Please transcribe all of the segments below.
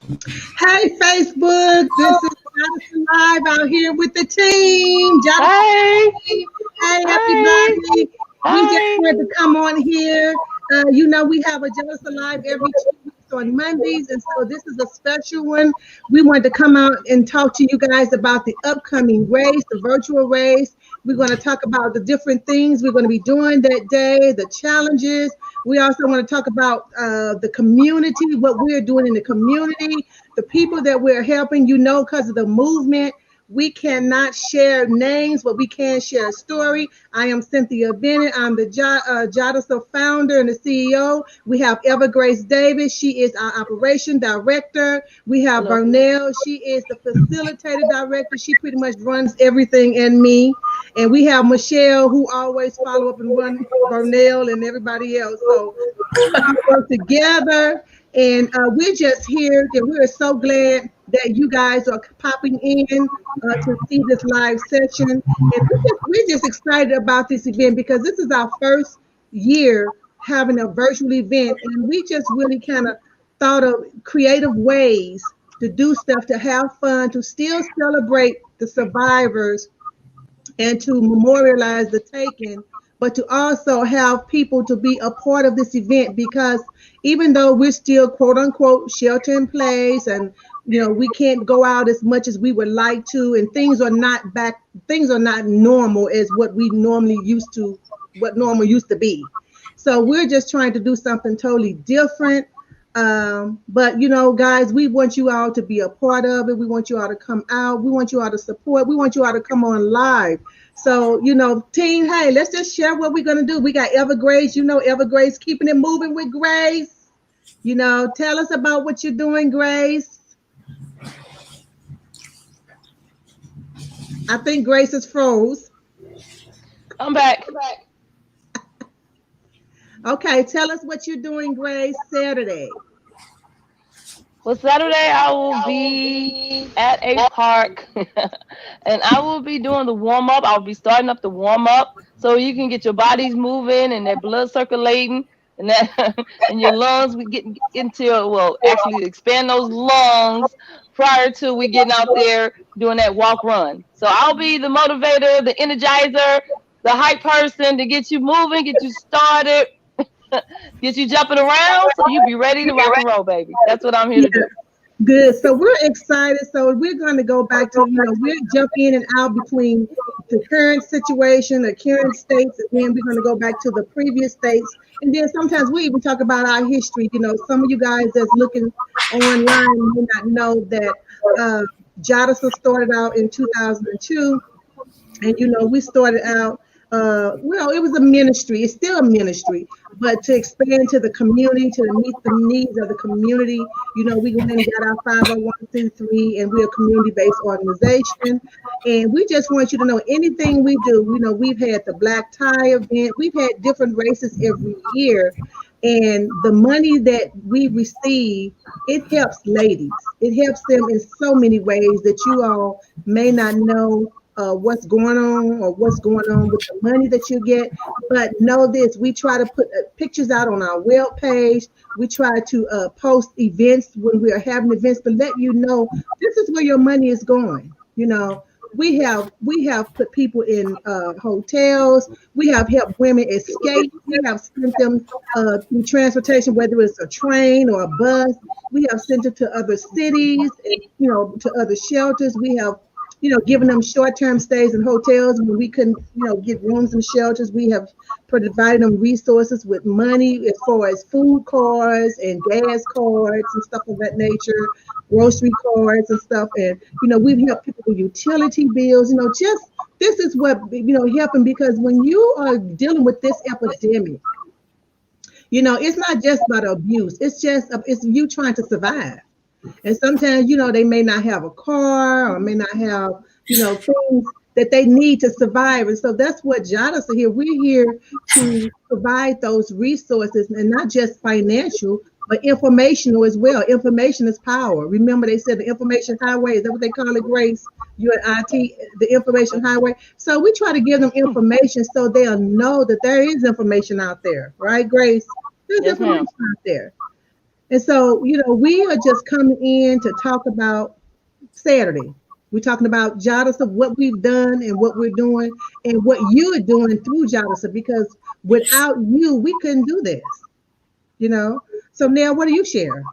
Hey, Facebook. This is JADASA Live out here with the team. JADASA Hey, team. Hey, hey, everybody. We just hey. wanted to come on here. We have a JADASA Live every 2 weeks on Mondays. And so this is a special one. We wanted to come out and talk to you guys about the upcoming race, the virtual race. We're going to talk about the different things we're going to be doing that day, the challenges. We also want to talk about the community, what we're doing in the community, the people that we're helping, because of the movement. We cannot share names, but we can share a story. I am Cynthia Bennett. I'm the JADASA founder and the CEO. We have Evergrace Davis. She is our operation director. We have Hello. Burnell. She is the facilitator director. She pretty much runs everything in me. And we have Michelle, who always follow up and run Burnell and everybody else. So we work together, and we're just here. And we're so glad that you guys are popping in to see this live session. And we're just excited about this event because this is our first year having a virtual event, and we just really kind of thought of creative ways to do stuff, to have fun, to still celebrate the survivors and to memorialize the taken, but to also have people to be a part of this event because even though we're still quote unquote shelter in place and we can't go out as much as we would like to, and things are not normal as what we normally used to, what normal used to be. So we're just trying to do something totally different. But guys, we want you all to be a part of it. We want you all to come out. We want you all to support. We want you all to come on live. So, team, hey, let's just share what we're gonna do. We got Evergrace, Evergrace keeping it moving with Grace. Tell us about what you're doing, Grace. I think Grace is froze. I'm back. Okay, tell us what you're doing, Grace, Saturday. Well, Saturday I will be at a park and I will be doing the warm up. I'll be starting up the warm up so you can get your bodies moving and that blood circulating and that and your lungs we get into actually expand those lungs prior to we getting out there doing that walk run. So I'll be the motivator, the energizer, the hype person to get you moving, get you started, get you jumping around so you be ready to rock and roll, baby. That's what I'm here Yeah. to do. Good. So we're excited. So we're going to go back to, we're jump in and out between the current situation, the current states, and then we're going to go back to the previous states. And then sometimes we even talk about our history. Some of you guys that's looking online may not know that JADASA started out in 2002. And we started out, it was a ministry. It's still a ministry, but to expand to the community, to meet the needs of the community, we went and got our 501c3, and we're a community-based organization. And we just want you to know anything we do. We've had the black tie event. We've had different races every year. And the money that we receive, it helps ladies. It helps them in so many ways that you all may not know what's going on or what's going on with the money that you get. But know this, we try to put pictures out on our web page. We try to post events when we are having events to let you know this is where your money is going. We have put people in hotels. We have helped women escape. We have sent them through transportation, whether it's a train or a bus. We have sent them to other cities and to other shelters. We have giving them short-term stays in hotels when we couldn't, get rooms in shelters. We have provided them resources with money as far as food cards and gas cards and stuff of that nature, grocery cards and stuff. And, we've helped people with utility bills, just this is what, helping, because when you are dealing with this epidemic, it's not just about abuse. It's you trying to survive. And sometimes, they may not have a car or may not have, things that they need to survive. And so that's what JADASA here. We're here to provide those resources, and not just financial, but informational as well. Information is power. Remember, they said the information highway, is that what they call it, Grace? You at IT, the information highway. So we try to give them information so they'll know that there is information out there, right, Grace? There's Yes, information ma'am. out there. And so, we are just coming in to talk about Saturday. We're talking about JADASA, what we've done and what we're doing and what you're doing through JADASA, because without you, we couldn't do this, you know? So now what do you share?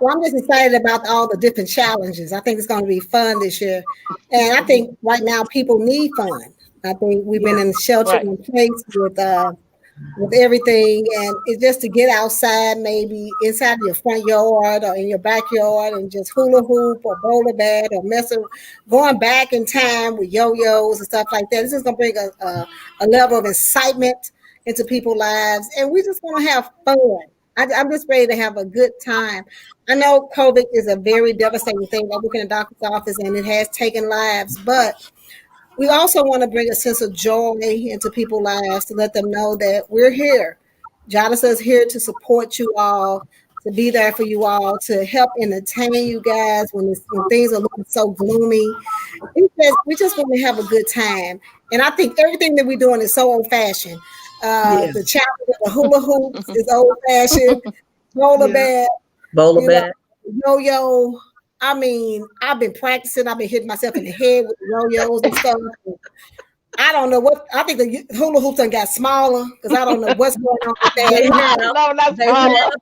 Well, I'm just excited about all the different challenges. I think it's going to be fun this year. And I think right now people need fun. I think we've been Yeah, in shelter Right. in place with everything, and it's just to get outside, maybe inside your front yard or in your backyard, and just hula hoop or bowler bat or going back in time with yo-yos and stuff like that. This is going to bring a level of excitement into people's lives, and we're just going to have fun. I'm just ready to have a good time. I know COVID is a very devastating thing. I work in a doctor's office, and it has taken lives, but we also want to bring a sense of joy into people's lives to let them know that we're here. JADASA is here to support you all, to be there for you all, to help entertain you guys when things are looking so gloomy. We just want to have a good time. And I think everything that we're doing is so old fashioned. yeah, The challenge of the hula hoops is old fashioned, roller yeah. bed, Bowler you know, bat. yo-yo. I mean, I've been practicing. I've been hitting myself in the head with yo-yos and stuff. I don't know what. I think the hula hoops done got smaller because I don't know what's going on with They that. have. No, not They smaller. have.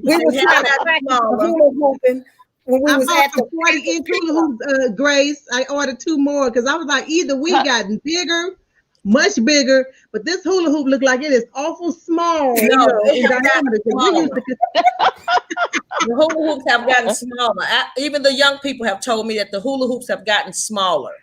We They was have trying to gotten practice the smaller. hula hooping when we I was bought at some the 40-inch hula hoops, Grace. I ordered two more because I was like, either we gotten bigger, much bigger, but this hula hoop looked like it is awful small, No, they in have gotten diameter. Because we used smaller. to, The hula hoops have gotten smaller. Even the young people have told me that the hula hoops have gotten smaller.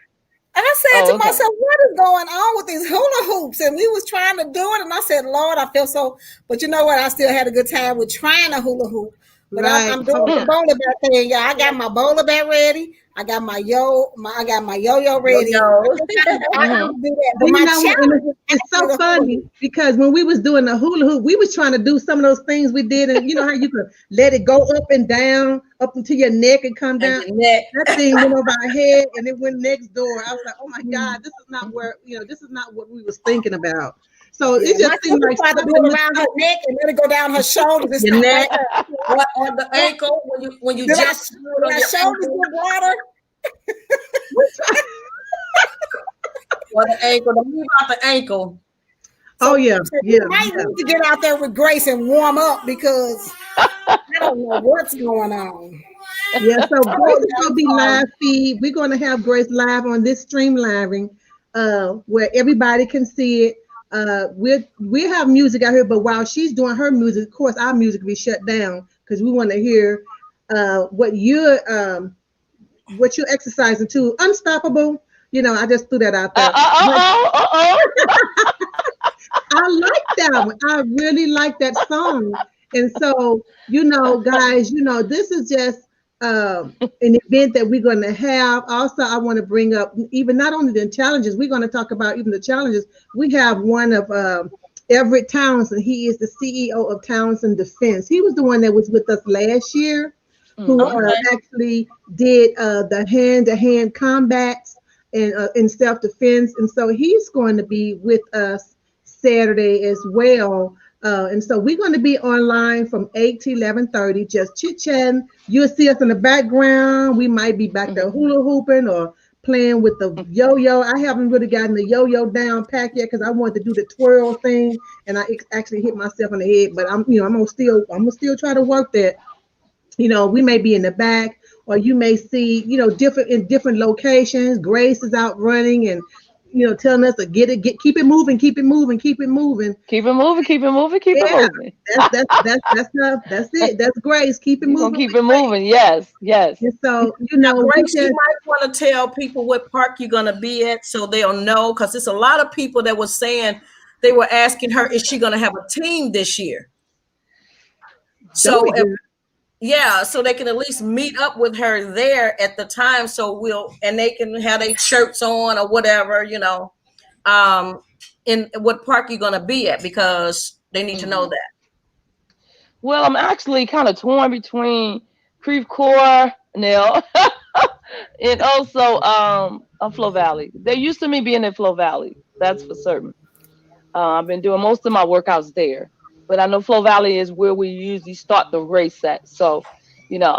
I said Oh, to okay. myself, what is going on with these hula hoops? And we was trying to do it. And I said, Lord, I feel so, but you know what? I still had a good time with trying to hula hoop. But right? I'm doing the Mm. bowler bat thing. Yeah, I got my bowler bat ready. I got my I got my yo-yo Yo ready. yo. I Mhm. can do that. But Well, my and challenge is it's so actually the hula funny hoop. because when we was doing the hula hoop, we was trying to do some of those things we did, and you know how you could let it go up and down, up into your neck and come And down. the neck. That thing went over our head and it went next door. I was like, oh my God, this is not where, this is not what we was thinking about. So Yeah, it just my seemed sister like tried to do something it was around her so, neck and let it go down her shoulders. It Your stopped right neck. there. Or the ankle when you Did I, just do it on did I your shoulders ankle. get broader? Or the ankle. Don't worry about the ankle. oh So yeah, we yeah, might yeah. need to get out there with Grace and warm up because I don't know what's going on. Yeah, so Grace Oh, is yeah, gonna I'm be sorry. live feed. We're gonna have Grace live on this stream living, where everybody can see it. We have music out here, but while she's doing her music, of course, our music will be shut down because we want to hear what you're exercising to. Unstoppable. I just threw that out there. But Uh-oh. I like that one. I really like that song. And so, guys, this is just an event that we're going to have. Also, I want to bring up even not only the challenges, we're going to talk about even the challenges. We have one of Everett Townsend. He is the CEO of Townsend Defense. He was the one that was with us last year who Mhm. Okay. actually did the hand-to-hand combats and in self-defense. And so he's going to be with us Saturday as well. And so we're going to be online from 8 to 11:30, just chit-chatting. You'll see us in the background. We might be back there Mhm. hula hooping or playing with the yo-yo. I haven't really gotten the yo-yo down pack yet because I wanted to do the twirl thing and I actually hit myself on the head. But I'm gonna still try to work that. We may be in the back, or you may see, different in different locations. Grace is out running and, telling us to keep it moving, keep it moving, keep it moving. Keep it moving, keep it moving, keep it Yeah, moving. that's it. That's Grace. Keep it You're gonna moving keep with it Grace. moving. Yes, yes. And so, Now, we Grace, you just might want to tell people what park you're going to be at so they'll know, because it's a lot of people that were saying, they were asking her, is she going to have a team this year? don't So be if good. Yeah, so they can at least meet up with her there at the time. So and they can have their shirts on or whatever, um, in what park you're going to be at, because they need to know Mhm. that. Well, I'm actually kind of torn between Creve Coeur now and also Flow Valley. They're used to me being in Flow Valley. That's for certain. I've been doing most of my workouts there. but I know Flow Valley is where we usually start the race at. So,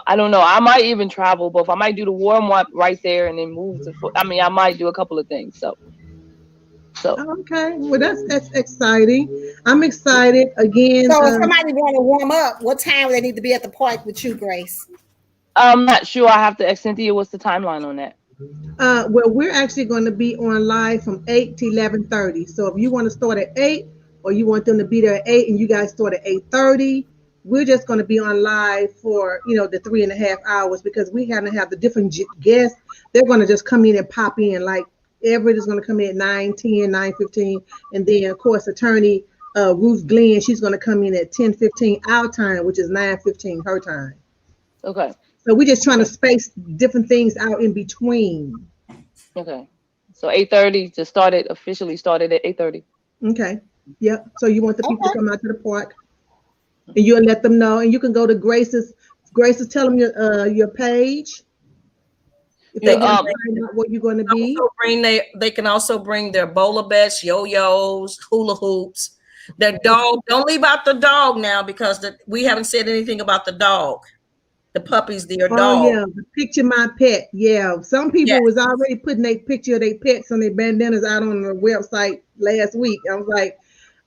I don't know. I might even travel both. I might do the warm up right there and then move to. I mean, I might do a couple of things. So. Okay, well that's exciting. I'm excited again. So if somebody want to warm up, what time would they need to be at the park with you, Grace? I'm not sure. I have to ask Cynthia. What's the timeline on that? Well, we're actually going to be on live from 8 to 11:30. So if you want to start at 8, or you want them to be there at 8, and you guys start at 8:30, we're just going to be on live for the 3.5 hours, because we have to have the different guests. They're going to just come in and pop in. Like Everett is going to come in at 9:10, 9:15, and then of course attorney Ruth Glenn, she's going to come in at 10:15 our time, which is 9:15 her time. Okay. So we're just trying to space different things out in between. Okay. So 8:30 to start it, officially started at 8:30. Okay. Yep. So you want the people to come out to the park, and you'll let them know, and you can go to Grace's. Tell them your page. If they want to find out what you're going to be. They can also bring their bowler bets, yo-yos, hula hoops. Their dog. Don't leave out the dog now, because we haven't said anything about the dog. The puppies, their dog. Oh yeah, the picture my pet. Yeah, some people was already putting their picture of their pets on their bandanas out on the website last week. I was like,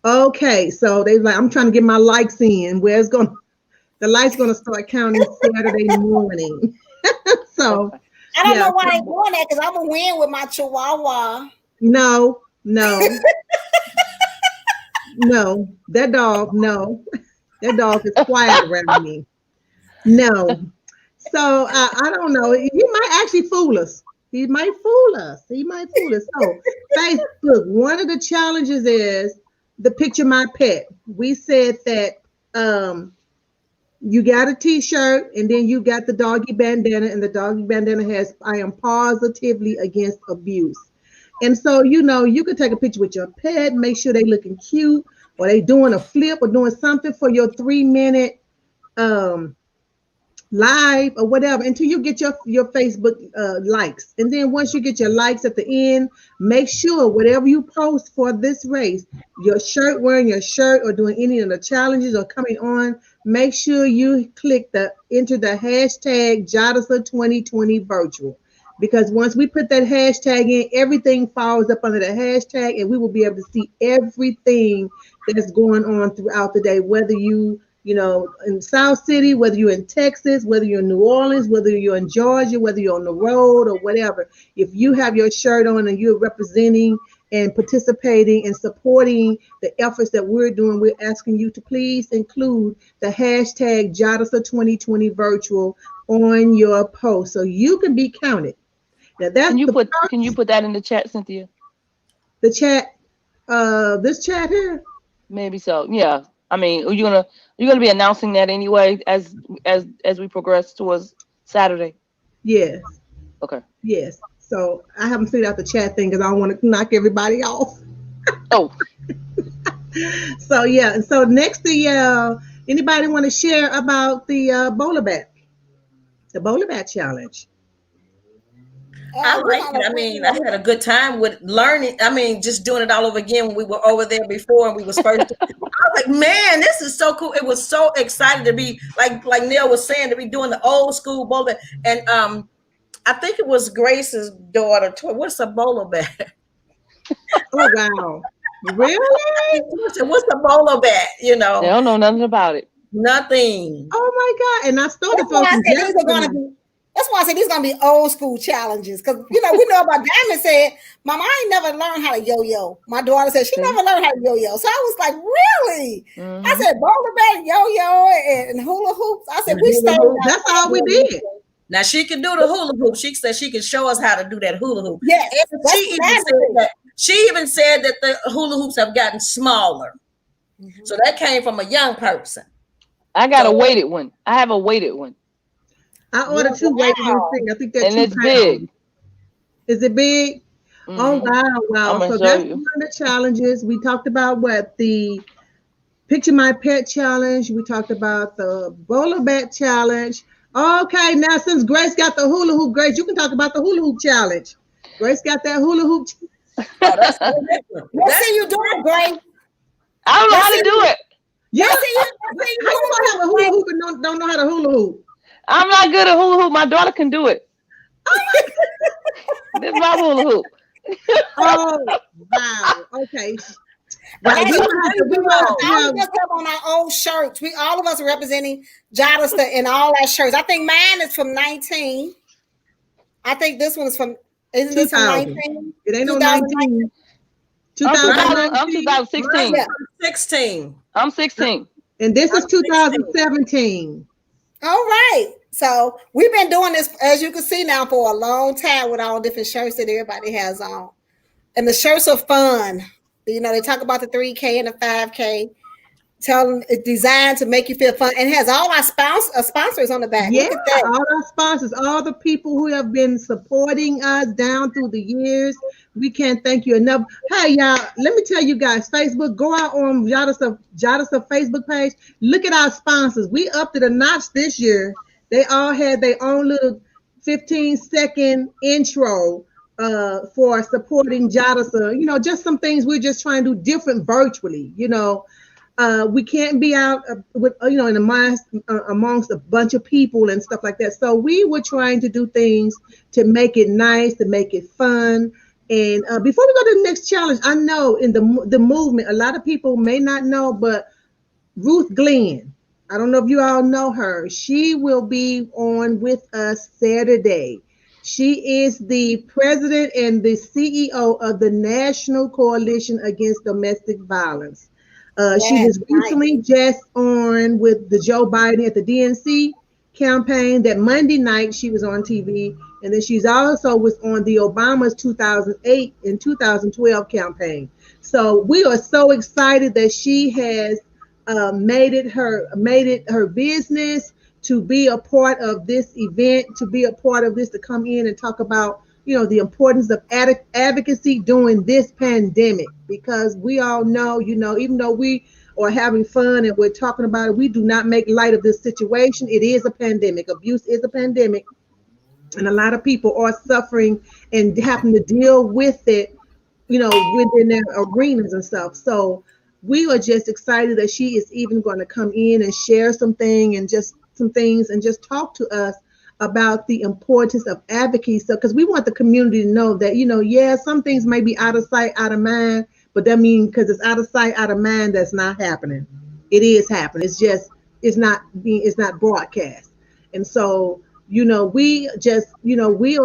okay, so they like, I'm trying to get my likes in. The lights gonna start counting Saturday morning. So I don't know why they're doing that, because I'm gonna win with my Chihuahua. No, that dog is quiet around me. No. So I don't know. He might actually fool us. He might fool us. So Facebook, one of the challenges is the picture my pet. We said that you got a t-shirt, and then you got the doggy bandana, and the doggy bandana has I am positively against abuse. And so, you could take a picture with your pet, make sure they looking cute, or they doing a flip or doing something for your 3-minute live or whatever, until you get your Facebook likes. And then once you get your likes at the end, make sure whatever you post for this race, wearing your shirt or doing any of the challenges or coming on, make sure you enter the hashtag JADASA 2020 virtual. Because once we put that hashtag in, everything falls up under the hashtag, and we will be able to see everything that's going on throughout the day, whether you in South City, whether you're in Texas, whether you're in New Orleans, whether you're in Georgia, whether you're on the road or whatever. If you have your shirt on and you're representing and participating and supporting the efforts that we're doing, we're asking you to please include the hashtag JADASA 2020 virtual on your post so you can be counted. Now can you put that in the chat, Cynthia? The chat, this chat here? Maybe so. Yeah. I mean, you're gonna be announcing that anyway as we progress towards Saturday. Yes. Okay. Yes. So I haven't figured out the chat thing because I don't want to knock everybody off. Oh. So yeah. And so next to anybody want to share about the bowler bat? The bowler bat challenge. I like it. I mean, I had a good time with learning. I mean, just doing it all over again when we were over there before and we was first. I was like, man, this is so cool. It was so excited to be like Neil was saying, to be doing the old school bowler. And I think it was Grace's daughter. What's a bowler bat? Oh wow! Really? What's a bowler bat? They don't know nothing about it. Nothing. Oh my God! And I started That's why I said these are gonna be old school challenges, because we know about Diamond said, "Mama, I ain't never learned how to yo-yo." My daughter said she never learned how to yo-yo. So I was like, "Really?" Mm-hmm. I said, "Bowler bat, yo-yo, and hula hoops." I said, "We stayed." That's all we did. Now she can do the hula hoop. She said she can show us how to do that hula hoop. Yes, she even said that the hula hoops have gotten smaller. Mm-hmm. So that came from a young person. I got a weighted one. I have a weighted one. I ordered 2 weighted things. I think that's and it's big. Is it big? Mm-hmm. Oh wow! So that's one of the challenges. We talked about the Picture My Pet challenge. We talked about the bowler bat challenge. Okay, now since Grace got the hula hoop, Grace, you can talk about the hula hoop challenge. Grace got that hula hoop. Let's see you do it, Grace. I don't know how to do it. Yeah. I see you. How you gonna have a hula hoop and don't know how to hula hoop? I'm not good at hula hoop. My daughter can do it. This is my hula hoop. Oh wow. Okay. Right. That's We so gonna have to. We crazy gonna because have to all have. of us have on our old shirts. We all of us are representing JADASA in all our shirts. I think mine is from 19. I think this one's from. Isn't this from 2000. 19? It ain't no 2019. 19. I'm 2000. I'm 2019. 2016. Yeah. 16. I'm 16. And this is I'm 16. 2017. All right. So we've been doing this, as you can see now, for a long time with all different shirts that everybody has on. And the shirts are fun. You know, they talk about the 3K and the 5K. Tell them it's designed to make you feel fun. And it has all our sponsors on the back. Yeah, Look at that. all our sponsors, all the people who have been supporting us down through the years. We can't thank you enough. Hey, y'all, let me tell you guys, Facebook, go out on JADASA Facebook page. Look at our sponsors. We upped it a notch this year. They all had their own little 15-second intro for supporting JADASA. You know, just some things we're just trying to do different virtually, you know. We can't be out with in amongst a bunch of people and stuff like that. So we were trying to do things to make it nice, to make it fun. And before we go to the next challenge, I know in the movement, a lot of people may not know, but Ruth Glenn, I don't know if you all know her. She will be on with us Saturday. She is the president and the CEO of the National Coalition Against Domestic Violence. She Yes, was nice. recently just on with the Joe Biden at the DNC campaign. That Monday night she was on TV, and then she's also was on the Obama's 2008 and 2012 campaign. So we are so excited that she has made it her business to be a part of this event, to be a part of this, to come in and talk about the importance of advocacy during this pandemic, because we all know, even though we are having fun and we're talking about it, we do not make light of this situation. It is a pandemic. Abuse is a pandemic, and a lot of people are suffering and having to deal with it, within their arenas and stuff. So we are just excited that she is even going to come in and share some things and just talk to us about the importance of advocacy. So, because we want the community to know that, yeah, some things may be out of sight, out of mind, but that means because it's out of sight, out of mind, that's not happening. It is happening. It's not broadcast. And so, we are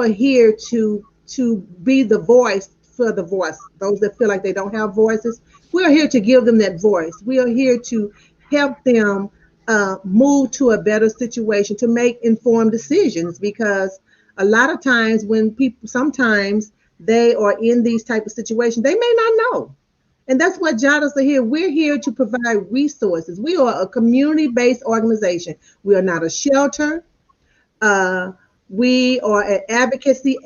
here to be the voice for the voice. Those that feel like they don't have voices, we are here to give them that voice. We are here to help them move to a better situation, to make informed decisions, because a lot of times when sometimes they are in these type of situations, they may not know. And that's what JADAS are here. We're here to provide resources. We are a community-based organization. We are not a shelter. We are an advocacy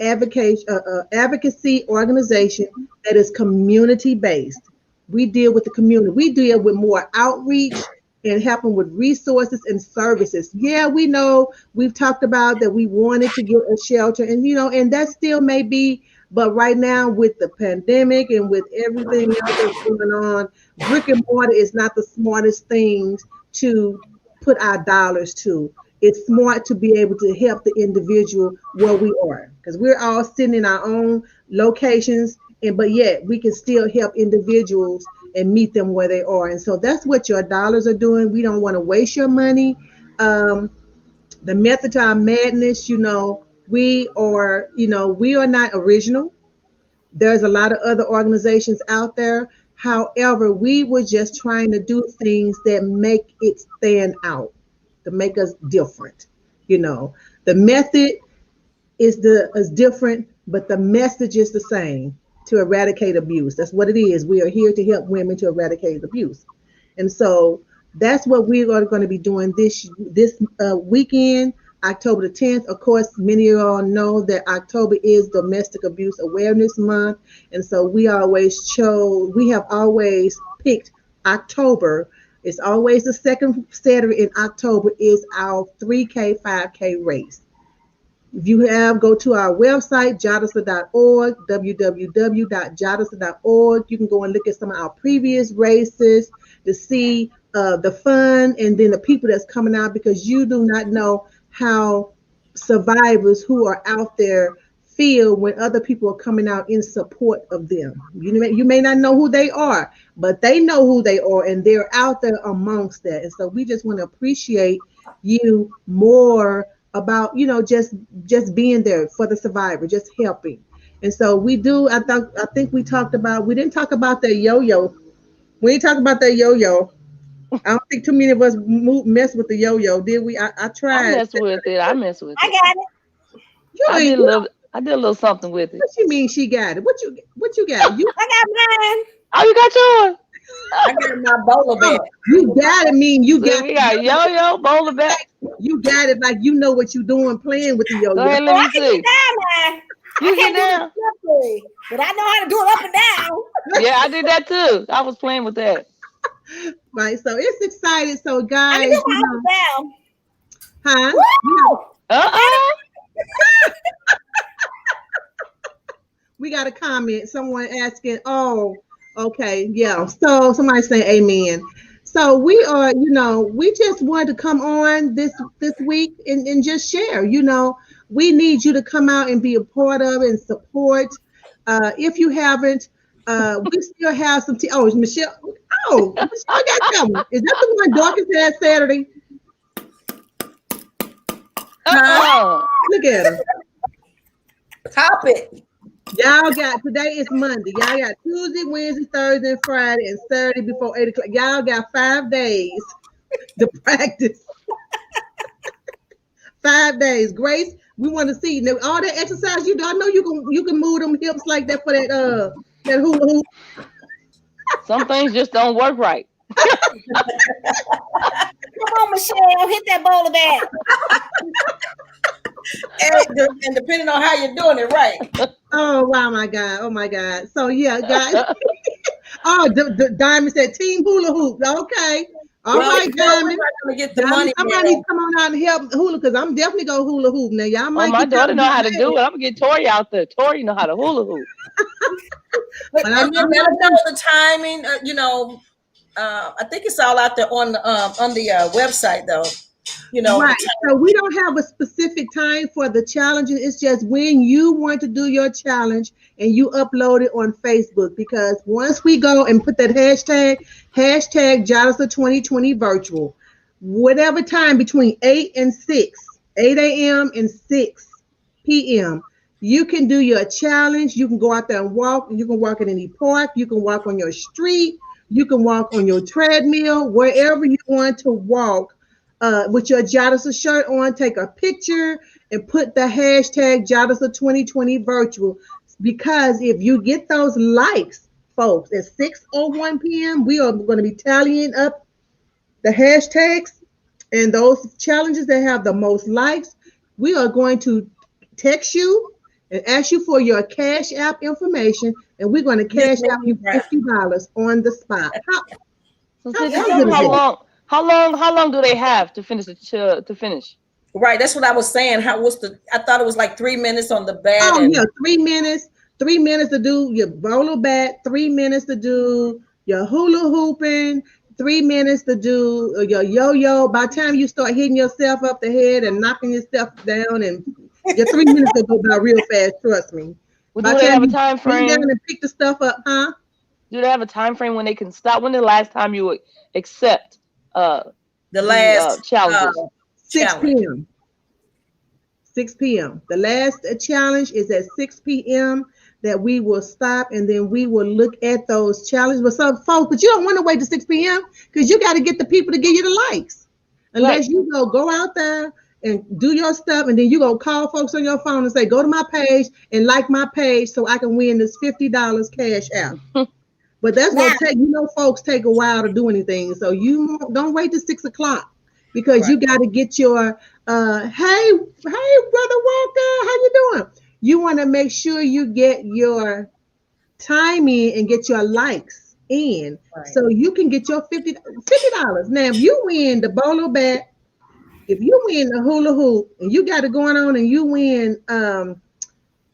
organization that is community-based. We deal with the community. We deal with more outreach and helping with resources and services. Yeah, we know we've talked about that we wanted to get a shelter, and and that still may be, but right now with the pandemic and with everything else that's going on, brick and mortar is not the smartest things to put our dollars to. It's smart to be able to help the individual where we are, because we're all sitting in our own locations, but yet we can still help individuals and meet them where they are. And so that's what your dollars are doing. We don't want to waste your money. The method to our madness, we are not original. There's a lot of other organizations out there. However, we were just trying to do things that make it stand out, to make us different. The method is different, but the message is the same: to eradicate abuse. That's what it is. We are here to help women to eradicate abuse. And so that's what we are going to be doing this weekend, October the 10th. Of course, many of you all know that October is Domestic Abuse Awareness Month. And so we have always picked October. It's always the second Saturday in October is our 3K, 5K race. If you go to our website, jadasa.org, www.jadasa.org. You can go and look at some of our previous races to see the fun, and then the people that's coming out, because you do not know how survivors who are out there feel when other people are coming out in support of them. You may not know who they are, but they know who they are, and they're out there amongst that. And so we just want to appreciate you more about, just being there for the survivor, just helping. And so we do. I think we talked about. We didn't talk about the yo-yo. We didn't talk about that yo-yo. I don't think too many of us mess with the yo-yo, did we? I I tried. mess with it. I mess with I it. got it. You I ain't. did a little. I did a little something with it. What you mean she got it? What you got? You I got mine. Oh, you got yours. I got my bowler bag. you got it. Mean you See, got we got yo-yo, bowler back. you got it like you know what you're doing playing with the Go yo-yo. ahead, Oh, let I me can get see. down, man. You I get can't do down. it properly, but I know how to do it up and down. Yeah, I did that too. I was playing with that. Right. So it's excited. So I can guys, do my up and down. huh? Woo! Uh-oh. We got a comment. Someone asking, oh, okay, yeah. So somebody saying amen. So we are, we just wanted to come on this week and just share. We need you to come out and be a part of and support. If you haven't, we still have some. Oh, is Michelle. Oh, Michelle got coming. Is that the one Dorcas had Saturday? Uh-oh. Look at her. Pop it. Y'all got, today is Monday. Y'all got Tuesday, Wednesday, Thursday, and Friday, and Saturday before 8 o'clock. Y'all got 5 days to practice. 5 days. Grace, we want to see now, all that exercise you do. I know you can move them hips like that for that hula hoop. Some things just don't work right. Come on, Michelle, hit that bowler bag. And depending on how you're doing it, right? Oh wow, my God. Oh my God. So yeah, guys. Oh, Diamond said team hula hoop. Okay. All right, Diamond. We're not gonna get the Diamond, money. somebody needs to come on out and help hula, because I'm definitely gonna hula hoop now. Y'all Oh, might my get daughter know how to mad. do it. I'm gonna get Tori out there. Tori know how to hula hoop. But And I'm then let them know the timing. I think it's all out there on the website, though. right. So we don't have a specific time for the challenges. It's just when you want to do your challenge and you upload it on Facebook. Because once we go and put that hashtag JADASA 2020 virtual, whatever time between 8 and 6, 8 a.m. and 6 p.m., you can do your challenge. You can go out there and walk. You can walk in any park. You can walk on your street. You can walk on your treadmill, wherever you want to walk. With your JADASA shirt on, take a picture and put the hashtag JADASA 2020 virtual. Because if you get those likes, folks, at 6:01 p.m., we are going to be tallying up the hashtags and those challenges that have the most likes. We are going to text you and ask you for your Cash App information, and we're going to cash out you $50 on the spot. So How Sid, good tell them is that? how long do they have to finish to finish? Right. That's what I was saying. I thought it was like 3 minutes on the bat. Oh And yeah, 3 minutes. 3 minutes to do your roller bat. 3 minutes to do your hula hooping. 3 minutes to do your yo-yo. By the time you start hitting yourself up the head and knocking yourself down, and your 3 minutes will go by real fast. Trust me. Well, By do the they time have a you time bend down frame? and pick the stuff up, huh? Do they have a time frame when they can stop? When the last time you would accept the the last challenges? 6 challenge. p.m. 6 p.m. The last challenge is at 6 p.m. that we will stop, and then we will look at those challenges. But some folks, but you don't want to wait to 6 p.m. because you got to get the people to give you the likes. Unless Right. you go out there and do your stuff, and then you go call folks on your phone and say, go to my page and like my page so I can win this $50 cash out. But that's Now, gonna take, folks take a while to do anything. So you don't wait till 6 o'clock, because you got to get your hey brother Walker, how you doing? You want to make sure you get your time in and get your likes in, so you can get your $50. Now, if you win the bolo bat, if you win the hula hoop, and you got it going on, and you win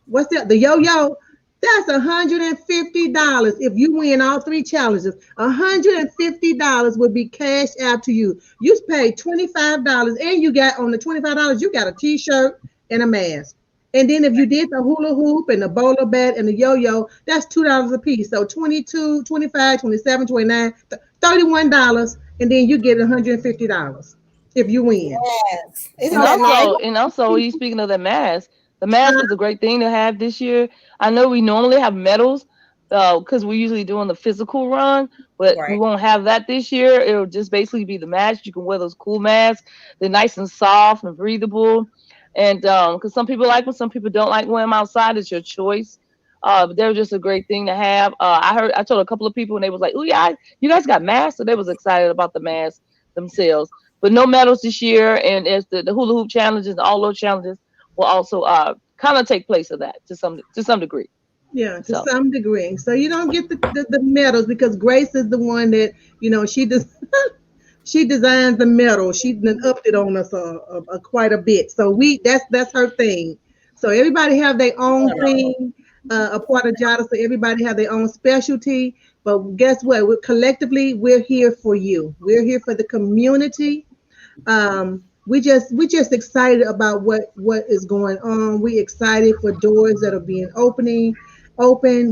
what's that, the yo-yo, That's $150 if you win all three challenges. $150 would be cashed out to you. You paid $25, and you got on the $25, you got a T-shirt and a mask. And then if you did the hula hoop and the bowler bat and the yo-yo, that's $2 a piece. So 22, 25, 27, 29, $31, and then you get $150 if you win. Yes. Isn't And that nice? also, you speaking of the mask is a great thing to have this year. I know we normally have medals, because we're usually doing the physical run, but we Right. won't have that this year. It'll just basically be the mask. You can wear those cool masks. They're nice and soft and breathable. And because some people like them, some people don't like wearing them outside. It's your choice. But they're just a great thing to have. I told a couple of people, and they was like, "Oh yeah, you guys got masks," so they was excited about the masks themselves. But no medals this year, and as the hula hoop challenges and all those challenges will also kind of take place of that to some degree. Yeah, to So some degree. So you don't get the medals because Grace is the one that, she does. She designs the medal. She done upped it on us quite a bit. So that's her thing. So everybody have their own thing. A part of JADASA, everybody have their own specialty. But guess what? We're here for you. We're here for the community. We just excited about what is going on. We excited for doors that are being open.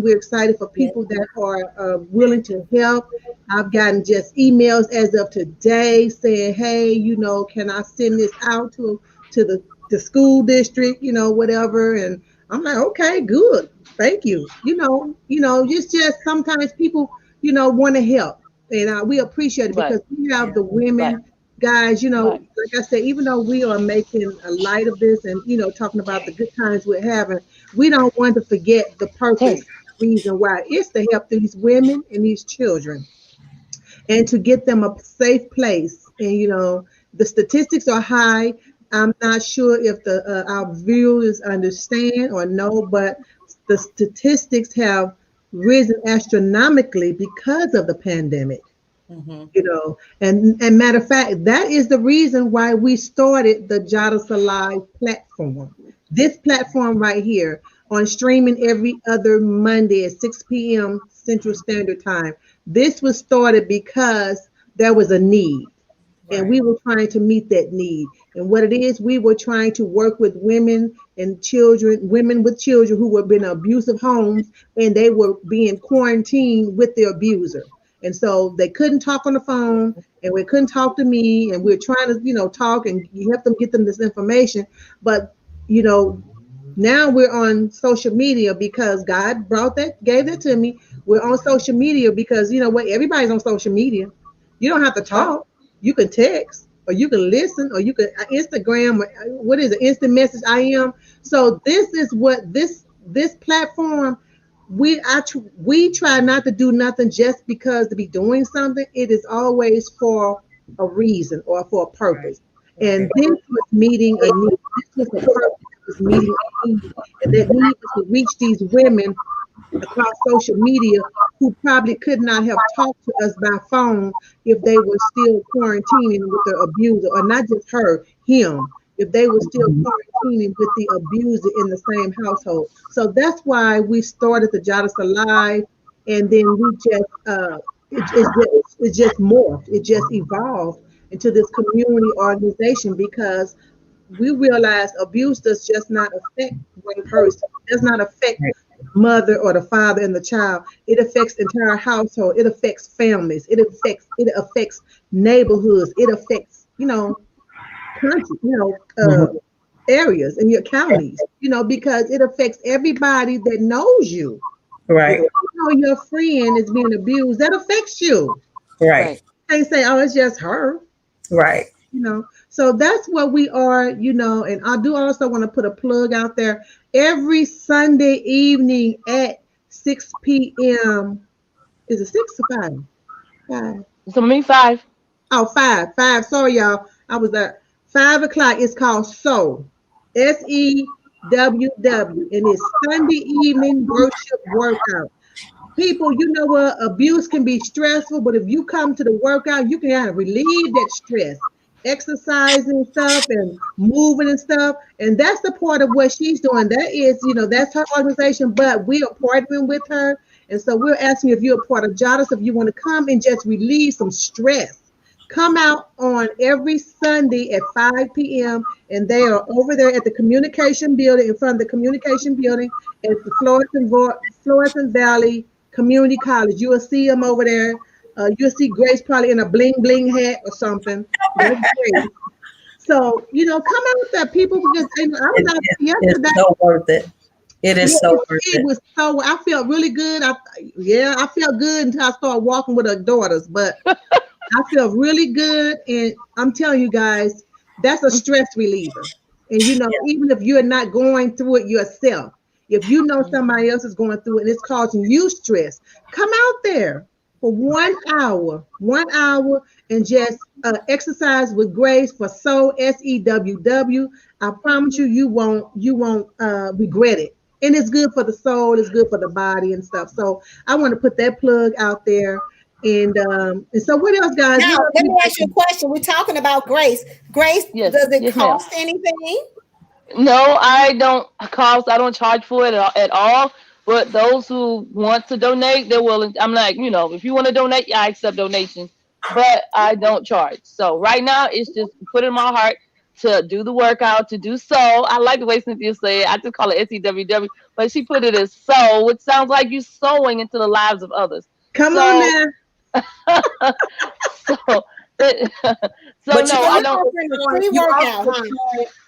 We're excited for people that are willing to help. I've gotten just emails as of today saying, hey, can I send this out to the school district, whatever. And I'm like, okay, good. Thank you. Just sometimes people, want to help. And we appreciate it right, because we have the right, women, guys, right. like I said, even though we are making a light of this and, talking about the good times we're having, we don't want to forget the Hey, purpose, reason why. It's to help these women and these children and to get them a safe place. And the statistics are high. I'm not sure if our viewers understand or know, but the statistics have risen astronomically because of the pandemic. Mhm. And matter of fact, that is the reason why we started the JADASA Live platform. This platform right here on streaming every other Monday at 6 p.m. Central Standard Time. This was started because there was a need and Right. we were trying to meet that need. And what it is, we were trying to work with women and children, women with children who were in abusive homes, and they were being quarantined with their abuser. And so they couldn't talk on the phone, and we couldn't talk to me, and we are trying to, talk and help them get them this information. But you know, now we're on social media because God gave that to me. We're on social media because you know what? Everybody's on social media. You don't have to right. talk. You can text, or you can listen, or you can Instagram. Or what is it? Instant message. I am. So this is what this platform. We try not to do nothing just because to be doing something. It is always for a reason or for a Right. purpose. And Right. this was meeting a need. This was a purpose that was meeting a need. And that need was to reach these women across social media who probably could not have talked to us by phone if they were still quarantining with their abuser, or not just her, him, if they were still quarantining with the abuser in the same household. So that's why we started the JADASA Live, and then we just it just morphed, it just evolved into this community organization because we realize abuse does just not affect one person. It does not affect Right. the mother or the father and the child. It affects entire household. It affects families. It affects neighborhoods. It affects country. Mhm. Areas in your counties. Because it affects everybody that knows you. If Right. you know your friend is being abused, that affects you. Right. Right. You can't say, "Oh, it's just her." Right. So that's what we are, and I do also want to put a plug out there every Sunday evening at 6 p.m. Is it 6 or 5? 5. So me five. Oh, 5. 5. Sorry, y'all. I was at 5 o'clock. It's called SEWW, and it's Sunday evening worship workout. People, you know what? Abuse can be stressful, but if you come to the workout, you can kind of relieve that stress. exercising and stuff and moving and stuff. And that's the part of what she's doing. That is, that's her organization, but we are partnering with her. And so we're asking if you're a part of JADASA, if you want to come and just relieve some stress. Come out on every Sunday at 5 p.m. and they are over there at the communication building, in front of the communication building at the Florissant Valley Community College. You will see them over there. You'll see Grace probably in a bling bling hat or something. That's great. So, come out there, people, because I was out yesterday. It's so worth it. It is so worth it. It was so, I felt really good. I felt good until I started walking with her daughters, but I feel really good. And I'm telling you guys, that's a stress reliever. And, even if you're not going through it yourself, if you know somebody else is going through it and it's causing you stress, come out there for 1 hour, and just exercise with Grace for SEWW, SEWW. I promise you won't regret it. And it's good for the soul, it's good for the body and stuff. So I want to put that plug out there. And so what else, guys? Now, let me ask you a question. We're talking about Grace. Grace, yes, does it yes, cost ma'am. anything? No, I don't charge for it at all. But those who want to donate, they're willing. I'm like, if you want to donate, I accept donations, but I don't charge. So right now, it's just put in my heart to do the workout, to do soul. I like the way Cynthia said it. I just call it SEWW, but she put it as soul, which sounds like you sewing into the lives of others. Come on now. So, But no, I don't.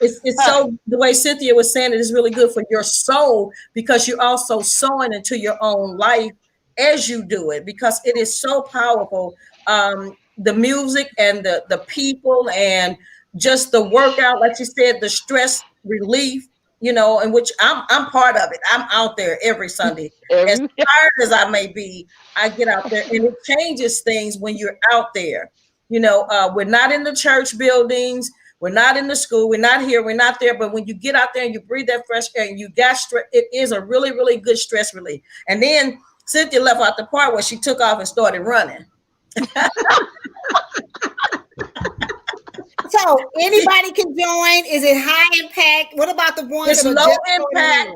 It's so the way Cynthia was saying it is really good for your soul because you're also sowing into your own life as you do it because it is so powerful. The music and the people and just the workout, like you said, the stress relief, in which I'm part of it. I'm out there every Sunday. As tired as I may be, I get out there and it changes things when you're out there. We're not in the church buildings. We're not in the school. We're not here. We're not there. But when you get out there and you breathe that fresh air and you got stress, it is a really, really good stress relief. And then Cynthia left out the part where she took off and started running. So anybody can join. Is it high impact? What about the ones it's that low are impact?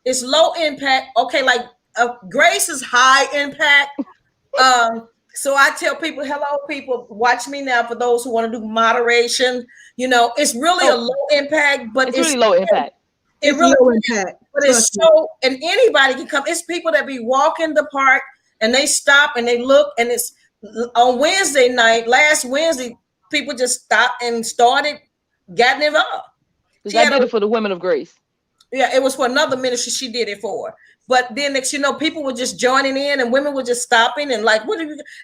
It's low impact. Okay, like Grace is high impact. So I tell people, hello, people, watch me now. For those who want to do moderation, it's really a low impact, but it's really low impact. It's really low impact, but it's so, and anybody can come. It's people that be walking the park and they stop and they look, and it's on Wednesday night. Last Wednesday, people just stopped and started getting involved. Because I did it for the Women of Grace. Yeah, it was for another ministry she did it for. But then next, people were just joining in and women were just stopping and like,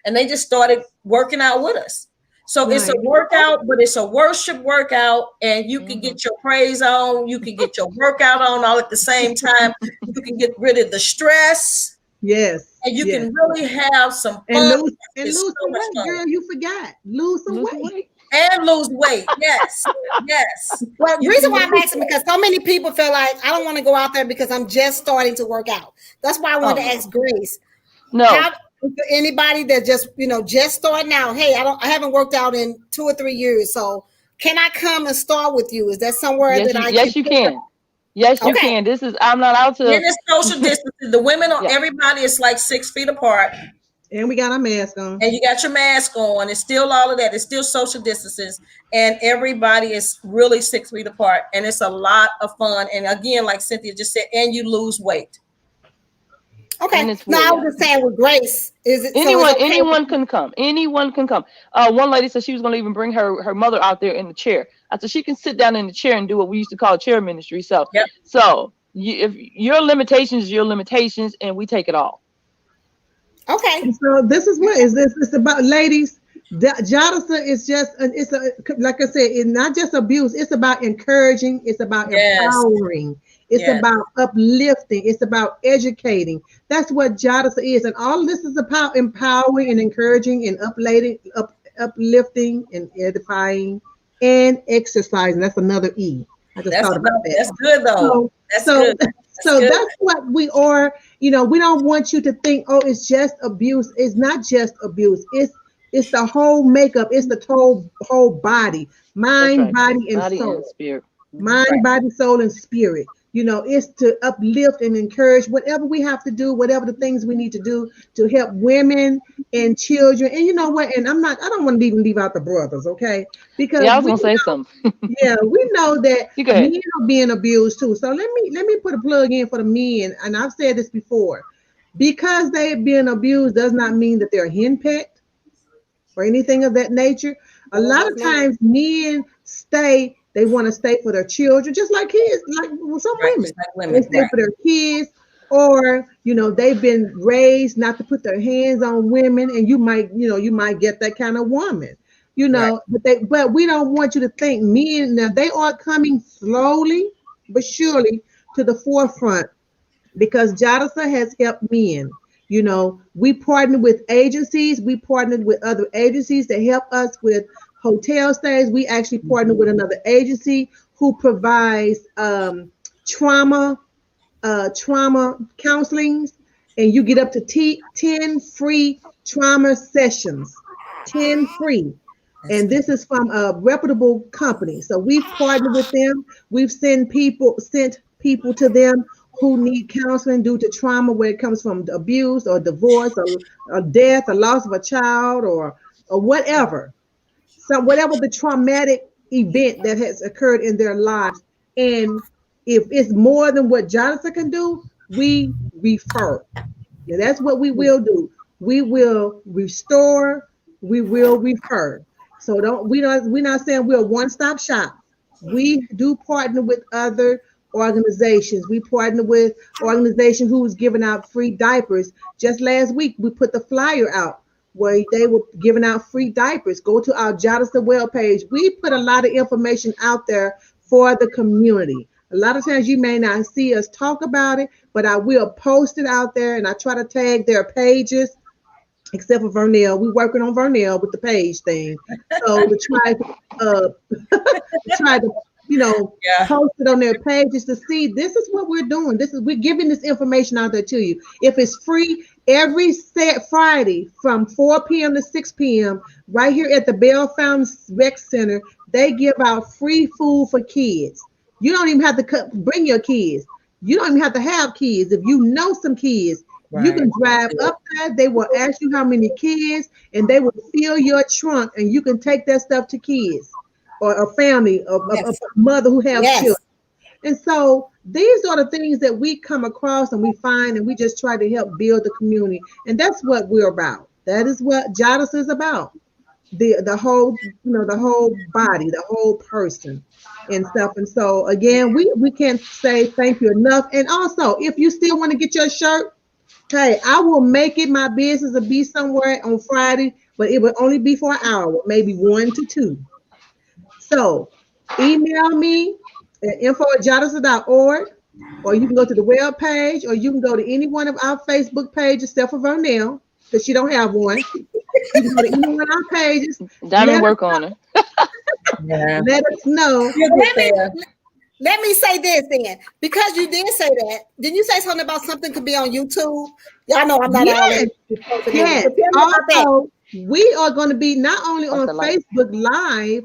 and they just started working out with us. So It's a workout, but it's a worship workout, and you can get your praise on, you can get your workout on all at the same time. You can get rid of the stress. Yes. And you can really have some fun. And lose some weight, girl. You forgot. Lose some weight. And lose weight. Yes. Yes. Well, the reason why I'm asking because so many people feel like I don't want to go out there because I'm just starting to work out. That's why I wanted to ask Grace. No. For anybody that just starting out, hey, I haven't worked out in 2 or 3 years. So can I come and start with you? Is that somewhere Yes, you can. Yes, you can. I'm not out to. And it's social distancing. The women everybody is like 6 feet apart. And we got our mask on. And you got your mask on. It's still all of that. It's still social distances. And everybody is really 6 feet apart. And it's a lot of fun. And again, like Cynthia just said, and you lose weight. Okay. No, I was just saying with Grace, is it anyone can come. Anyone can come. One lady said she was going to even bring her mother out there in the chair. I said she can sit down in the chair and do what we used to call chair ministry. So, if your limitations are your limitations, and we take it all. Okay. And so this is what is this? It's about, ladies. JADASA is just like I said, it's not just abuse. It's about encouraging. It's about empowering. It's about uplifting. It's about educating. That's what JADASA is, and all of this is about empowering and encouraging and uplifting and edifying and exercising. That's another E. I just thought about that. That's good though. That's what we are. We don't want you to think, oh, it's just abuse. It's not just abuse. It's It's the whole makeup. It's the whole body, That's mind, right. body, and Body and soul. spirit. Mhm. Mind, Right. body, soul, and spirit. It's to uplift and encourage whatever we have to do, whatever the things we need to do to help women and children. And you know what? And I don't want to even leave out the brothers, okay? Because Yeah, I was gonna say something. yeah, we know that You go ahead. men are being abused too. So let me put a plug in for the men. And I've said this before. Because they're being abused does not mean that they're henpecked or anything of that nature. A No, it lot does of not. times men they want to stay for their children, just like kids, like some Right. women. Just like They women. stay Right. for their kids, or they've been raised not to put their hands on women, and you might get that kind of woman. Right. But we don't want you to think men now they are coming slowly but surely to the forefront because JADASA has helped men. We partnered with agencies, we partnered with other agencies to help us with hotel stays. We actually partnered with another agency who provides trauma counselings, and you get up to 10 free trauma sessions. 10 free. That's And good. this is from a reputable company. So we've partnered with them. We've sent people to them who need counseling due to trauma, where it comes from abuse or divorce or death or loss of a child or whatever. So whatever the traumatic event that has occurred in their lives. And if it's more than what Jonathan can do, we refer. Now that's what we will do. We will restore, we will refer. So we're not saying we're a one-stop shop. We do partner with other organizations. We partner with organizations who's giving out free diapers. Just last week we put the flyer out where they were giving out free diapers. Go to our JADASA web page. We put a lot of information out there for the community. A lot of times you may not see us talk about it, but I will post it out there and I try to tag their pages, except for Vernell. We're working on Vernell with the page thing. So to try to Yeah. post it on their pages to see this is what we're doing. We're giving this information out there to you. If it's free, every Friday from 4 p.m. to 6 p.m. right here at the Bell Fountain Rec Center, they give out free food for kids. You don't even have to bring your kids. You don't even have to have kids. If you know some kids, you Right. can drive up there. They will ask you how many kids, and they will fill your trunk, and you can take that stuff to kids or a family, a Yes. mother who have children. Yes. And so these are the things that we come across and we find, and we just try to help build the community. And that's what we're about. That is what JADAS is about. The whole, the whole body, the whole person and stuff. And so again, we can't say thank you enough. And also, if you still want to get your shirt, hey, I will make it my business to be somewhere on Friday, but it will only be for an hour, maybe 1 to 2. So email me at info@jadasa.org, or you can go to the web page, or you can go to any one of our Facebook pages, except for Vernell, because she don't have one. You can go to any one of our pages. Diamond work on it. Yeah. Let us know. You'll Let get me there. let me say this then, because you did say that. Didn't you say something about something could be on YouTube? Y'all know I'm not all Yes, in. But tell yes. me about that. Also, we are going to be not only That's on a light. Facebook Live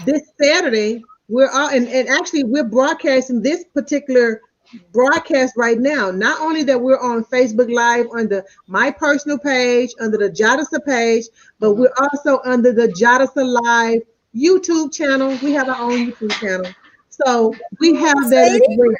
this Saturday. We're all and actually we're broadcasting this particular broadcast right now. Not only that we're on Facebook Live under my personal page, under the JADASA page, but we're also under the JADASA Live YouTube channel. We have our own YouTube channel. So we have that as See? well.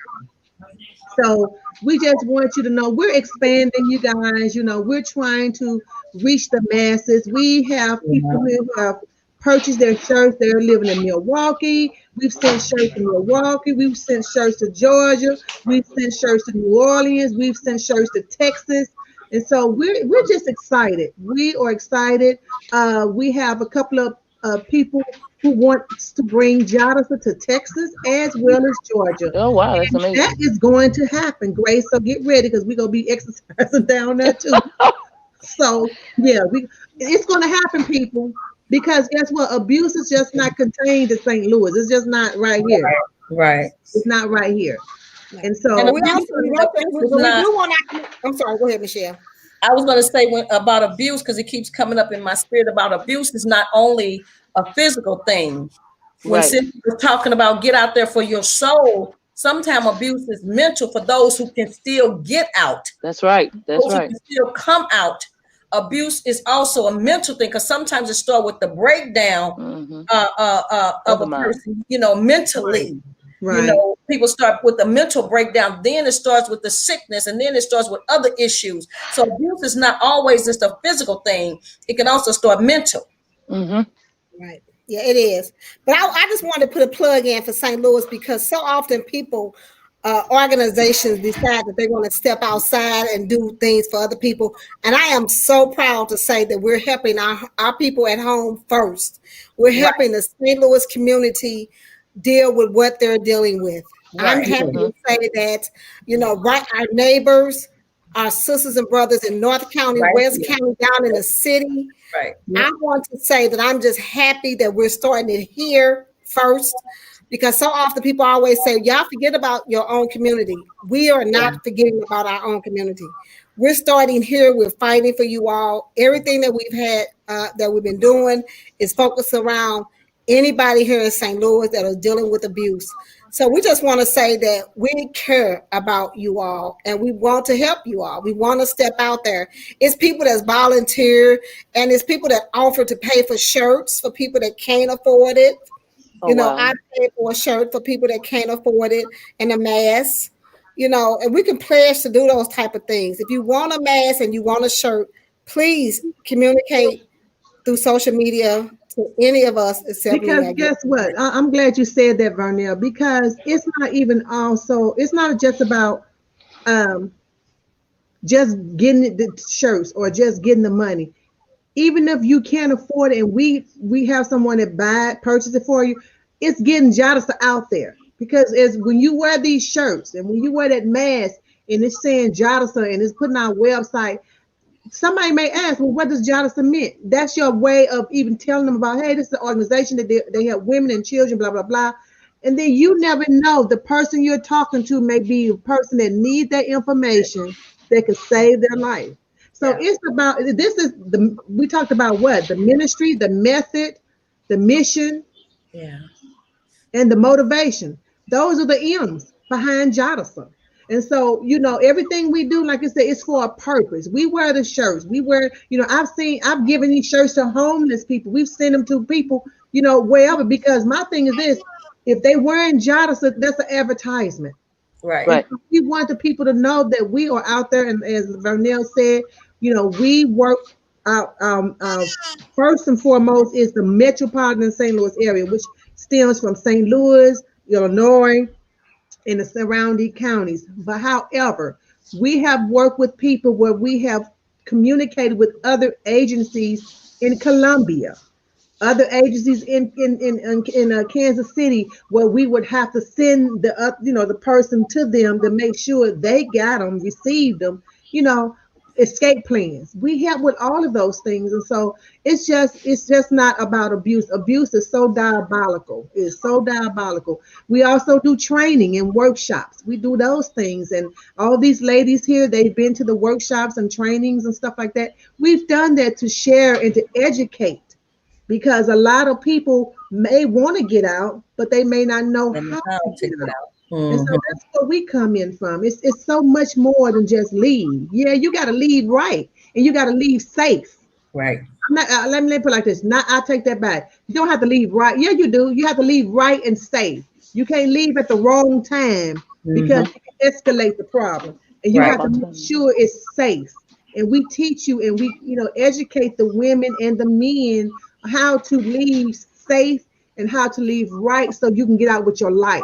So we just want you to know we're expanding, you guys. We're trying to reach the masses. We have people who have purchased their shirts. They're living in Milwaukee. We've sent shirts to Milwaukee. We've sent shirts to Georgia. We've sent shirts to New Orleans. We've sent shirts to Texas. And so we're just excited. We are excited. We have a couple of people who want to bring JADASA to Texas as well as Georgia. Oh wow, that's And that amazing. is going to happen, Grace. So get ready because we're gonna be exercising down there too. So yeah, it's gonna happen, people. Because guess what? Abuse is just not contained to St. Louis. It's just not right here. Right. It's not right here. And And so We also abuse we is want to, we not. do want to. I'm sorry. Go ahead, Michelle. I was going to say about abuse, because it keeps coming up in my spirit about abuse is not only a physical thing. When Right. Cindy was talking about get out there for your soul, sometimes abuse is mental for those who can still get out, That's right. That's those who right. can still come out. Abuse is also a mental thing because sometimes it starts with the breakdown Mm-hmm. of Of the a mind. person, mentally. Right. People start with the mental breakdown, then it starts with the sickness, and then it starts with other issues. So abuse is not always just a physical thing, it can also start mental. Mm-hmm. Right. Yeah, it is. But I just wanted to put a plug in for St. Louis because so often people, organizations decide that they're going to step outside and do things for other people. And I am so proud to say that we're helping our people at home first. We're Right, helping the St. Louis community deal with what they're dealing with. I'm right, happy Mm-hmm. to say that, right, our neighbors, our sisters and brothers in North County, right West here. County, down in the city, Right, Yep. I want to say that I'm just happy that we're starting it here first because so often people always say, y'all forget about your own community. We are yeah, not forgetting about our own community. We're starting here. We're fighting for you all. Everything that we've had, that we've been doing is focused around anybody here in St. Louis that are dealing with abuse. So we just want to say that we care about you all and we want to help you all. We want to step out there. It's people that's volunteer and it's people that offer to pay for shirts for people that can't afford it. Oh wow. I pay for a shirt for people that can't afford it and a mask, and we can pledge to do those type of things. If you want a mask and you want a shirt, please communicate through social media to any of us except me, Because I guess. guess what? I'm glad you said that, Vernell, because it's not just about um, just getting the shirts or just getting the money. Even if you can't afford it and we have someone that purchase it for you, it's getting JADASA out there. Because as when you wear these shirts and when you wear that mask and it's saying JADASA and it's putting on our website, somebody may ask, well, what does JADASA mean? That's your way of even telling them about, hey, this is an organization that they help women and children, blah, blah, blah. And then you never know, the person you're talking to may be a person that needs that information that could save their life. So yeah, it's about, we talked about what? The ministry, the method, the mission, yeah, and the motivation. Those are the M's behind JADASA. And so, everything we do, like I said, it's for a purpose. We wear the shirts. We wear, I've given these shirts to homeless people. We've sent them to people, wherever, because my thing is this, if they wearing JADASA, that's an advertisement. right, And Right. so we want the people to know that we are out there. And as Vernell said, we work out, first and foremost is the metropolitan St. Louis area, which stems from St. Louis, Illinois, and the surrounding counties. But however, we have worked with people where we have communicated with other agencies in Colombia, other agencies in Kansas City, where we would have to send the person to them to make sure they got them, received them, you know, escape plans. We help with all of those things, and so it's just not about abuse. Abuse is so diabolical. It's so diabolical. We also do training and workshops. We do those things, and all these ladies here, they've been to the workshops and trainings and stuff like that. We've done that to share and to educate because a lot of people may want to get out, but they may not know and how how to to get get out. out. And so Mhm. that's where we come in from. It's so much more than just leave. Yeah, you got to leave right, and you got to leave safe. Right, I'm not. Let me put it like this. Not. I take that back. You don't have to leave right. Yeah, you do. You have to leave right and safe. You can't leave at the wrong time because hmm, it can escalate the problem, and you Right. have right, to make Spontaneous. sure it's safe. And we teach you, and we educate the women and the men how to leave safe and how to leave right, so you can get out with your life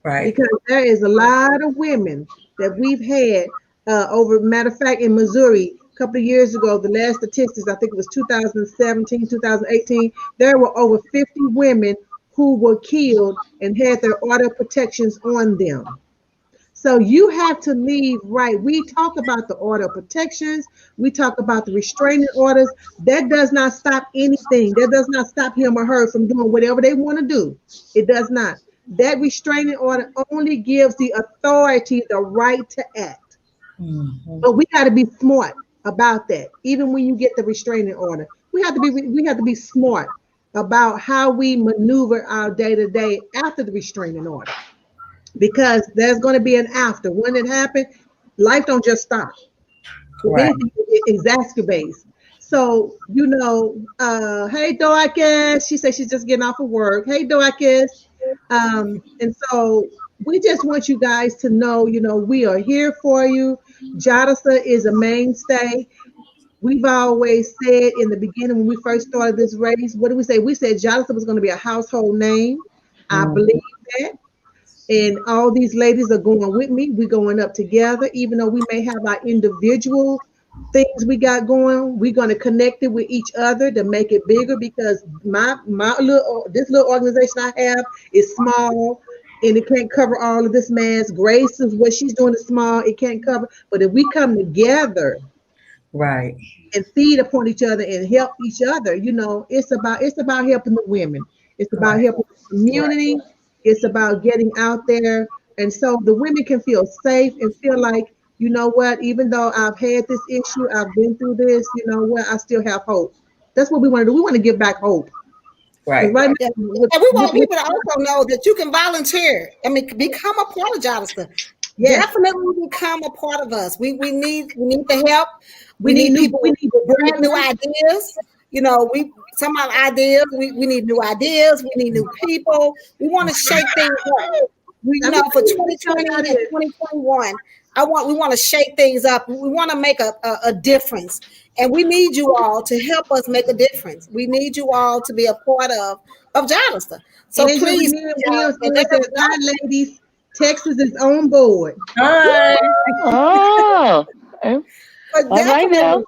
right. because there is a lot of women that we've had over. Matter of fact, in Missouri, a couple of years ago, the last statistics, I think it was 2017, 2018, there were over 50 women who were killed and had their auto protections on them. So you have to leave right. We talk about the order of protections. We talk about the restraining orders. That does not stop anything. That does not stop him or her from doing whatever they want to do. It does not. That restraining order only gives the authority the right to act. Mhm. But we got to be smart. about that. Even when you get the restraining order, we have to be smart about how we maneuver our day to day after the restraining order, because there's going to be an after. When it happened, life don't just stop. If Right. anything, it exacerbates. So, hey Dorcas, she said she's just getting off of work. Hey Dorcas. And so we just want you guys to know, we are here for you. JADASA is a mainstay. We've always said in the beginning when we first started this race, what did we say? We said JADASA was going to be a household name. I believe that. And all these ladies are going with me. We're going up together, even though we may have our individual things we got going. We're going to connect it with each other to make it bigger, because this little organization I have is small and it can't cover all of this man's. Grace is what she's doing is small. It can't cover. But if we come together Right. and feed upon each other and help each other, it's about helping the women. It's about Right. helping the community. It's about getting out there. And so the women can feel safe and feel like, you know what, even though I've had this issue, I've been through this, you know what, I still have hope. That's what we want to do. We want to give back hope. Because Right. right Yeah. now, And we want people to also know that you can volunteer. I mean, become a part of JADASA. yes, Definitely become a part of us. We need the help. we We need need new, people we with need brand new ideas. Some of our ideas. We need new ideas. We need new people. We want to shake things up. For 2020 and 2021, we want to shake things up. We want to make a difference, and we need you all to help us make a difference. We need you all to be a part of JADASA. So Angela please Williams reach out and let says, us know. hi ladies, Texas is on board. Hi. Oh, okay. But All right now.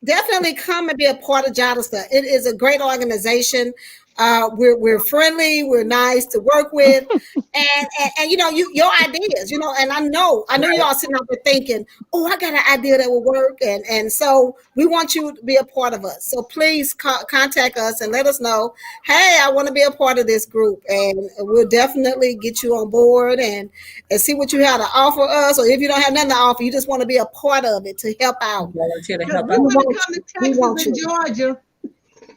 definitely come and be a part of JADASA. It is a great organization. We're friendly, we're nice to work with, and your ideas, and I know you all sitting out there thinking, oh, I got an idea that will work, and so we want you to be a part of us. So please contact us and let us know, hey, I want to be a part of this group, and we'll definitely get you on board and see what you have to offer us, or if you don't have nothing to offer, you just want to be a part of it to help out. Volunteer to We help out. want to come to We Texas want and you. Georgia.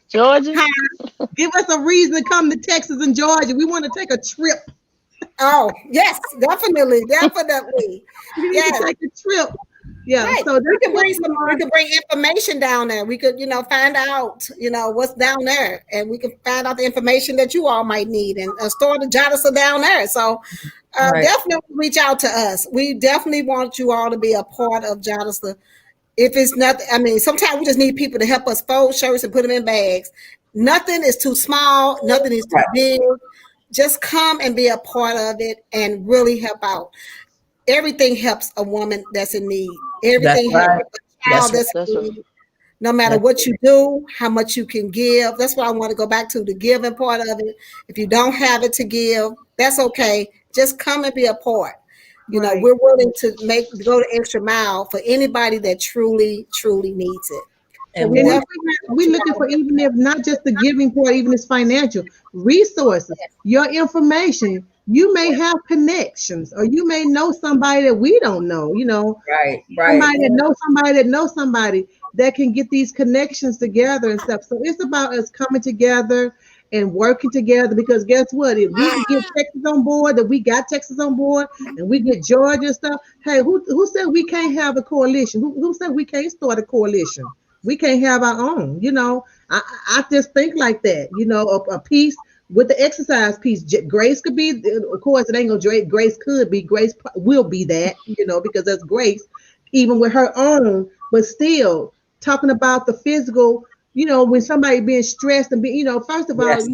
Georgia. Give us a reason to come to Texas and Georgia. We want to take a trip. Oh, yes, definitely. We need Yes. to take a trip. Yeah. Right. So We that's can bring information down there. We could, find out, what's down there, and we can find out the information that you all might need, and store the JADASA down there. So Right. definitely reach out to us. We definitely want you all to be a part of JADASA. If it's nothing, I mean, sometimes we just need people to help us fold shirts and put them in bags. Nothing is too small. Nothing is too Right. big. Just come and be a part of it and really help out. Everything helps a woman that's in need. Everything That's helps right. a child That's that's in That's right. need. No matter That's what you do, how much you can give. That's why I want to go back to the giving part of it. If you don't have it to give, that's okay. Just come and be a part. right. We're willing to go the extra mile for anybody that truly, truly needs it. So and we And more. if definitely we're looking for, even if not just the giving part, even as financial resources, your information, you may have connections, or you may know somebody that we don't know, Right. Right. somebody that knows somebody that knows somebody that can get these connections together and stuff. So it's about us coming together and working together, because guess what? If we can get Texas on board, that we got Texas on board, and we get Georgia stuff, hey, who said we can't have a coalition? Who said we can't start a coalition? We can't have our own, I just think like that, a piece with the exercise piece. Grace could be, of course, it ain't gonna. Grace could be. Grace will be that, because that's Grace, even with her own. But still, talking about the physical, when somebody being stressed and first of all, Yes.